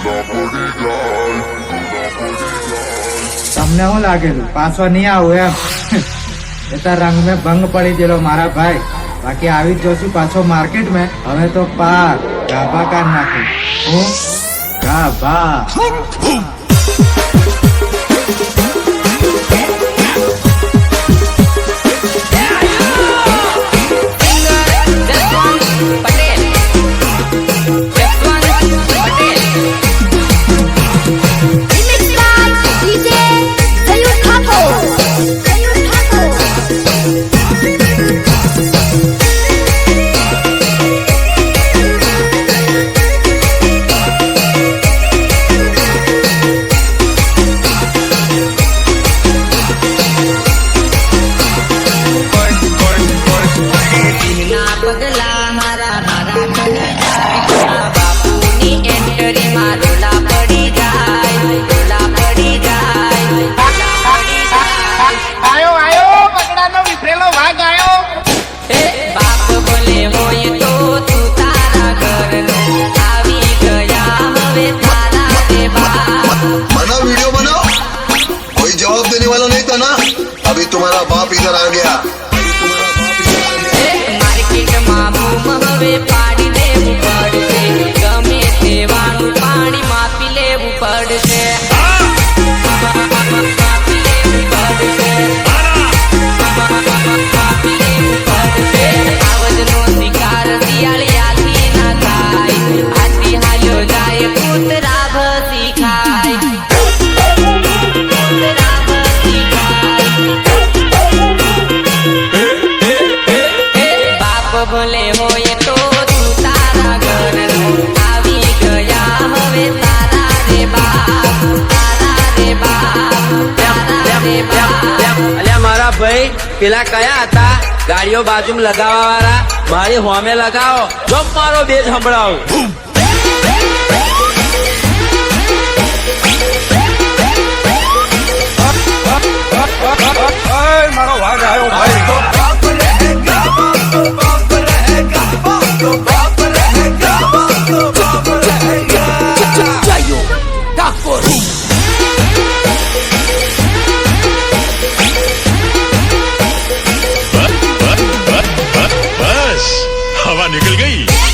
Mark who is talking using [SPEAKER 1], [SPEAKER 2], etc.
[SPEAKER 1] તમને શું લાગેલું પાછો નહીં આવું એમ? એ તો રંગ મેં ભંગ પડી ગયેલો મારા ભાઈ. બાકી આવી જ જોશું પાછો માર્કેટ में. હવે તો પાર ગાભા કાઢ નાખું હું ગાભા.
[SPEAKER 2] अभी तुम्हारा बाप इधर आ गया.
[SPEAKER 3] मार्केट में हवे पाड़ी देवू पड़શે गमे તેવાનું પાણી માપી લેવું પડશે. આવજનો શિકાર શિયાળિયાથી ના થાય હાથી હાલ્યો જાય કૂતરા ભસી ખાય. ભલે હોય તો તું તારા ઘરનો આવી ગયા હવે તારા રે બાપ તારા રે બાપ તારા રે બાપ.
[SPEAKER 4] અલ્યા મારા ભાઈ પેલા કયા હતા ગાડીઓ બાજુમાં લગાવવા વાળા? મારી હોમે લગાવો જો મારો બેજ સંભળાવો.
[SPEAKER 5] મારો વાઘ આવ્યો ભાઈ.
[SPEAKER 6] बस हवा निकल गई.